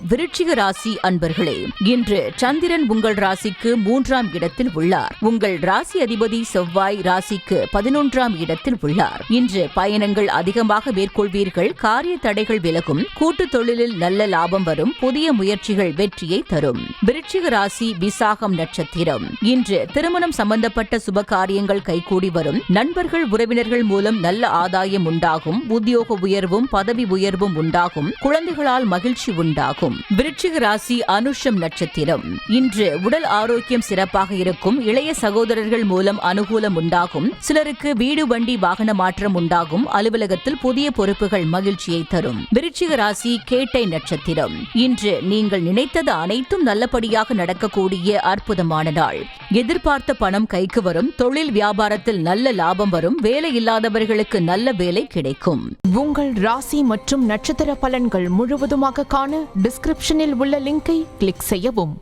விருச்சிக ராசி அன்பர்களே, இன்று சந்திரன் உங்கள் ராசிக்கு 3ஆம் இடத்தில் உள்ளார். உங்கள் ராசி அதிபதி செவ்வாய் ராசிக்கு 11ஆம் இடத்தில் உள்ளார். இன்று பயணங்கள் அதிகமாக மேற்கொள்வீர்கள். காரிய தடைகள் விலகும். கூட்டு தொழிலில் நல்ல லாபம் வரும். புதிய முயற்சிகள் வெற்றியை தரும். விருச்சிக ராசி விசாகம் நட்சத்திரம். இன்று திருமணம் சம்பந்தப்பட்ட சுப காரியங்கள் கைகூடி வரும். நண்பர்கள் உறவினர்கள் மூலம் நல்ல ஆதாயம் உண்டாகும். உத்தியோக உயர்வும் பதவி உயர்வும் உண்டாகும். குழந்தைகளால் மகிழ்ச்சி உண்டாகும். விருச்சிக ராசி அனுஷம் நட்சத்திரம். இன்று உடல் ஆரோக்கியம் சிறப்பாக இருக்கும். இளைய சகோதரர்கள் மூலம் அனுகூலம் உண்டாகும். சிலருக்கு வீடு வண்டி வாகன மாற்றம் உண்டாகும். அலுவலகத்தில் புதிய பொறுப்புகள் மகிழ்ச்சியை தரும். விருச்சிக ராசி கேட்டை நட்சத்திரம். இன்று நீங்கள் நினைத்தது அனைத்தும் நல்லபடியாக நடக்கக்கூடிய அற்புதமான நாள். எதிர்பார்த்த பணம் கைக்கு வரும். தொழில் வியாபாரத்தில் நல்ல லாபம் வரும். வேலை இல்லாதவர்களுக்கு நல்ல வேலை கிடைக்கும். உங்கள் ராசி மற்றும் நட்சத்திர பலன்கள் முழுவதுமாக காண டிஸ்கிரிப்ஷனில் உள்ள லிங்கை கிளிக் செய்யவும்.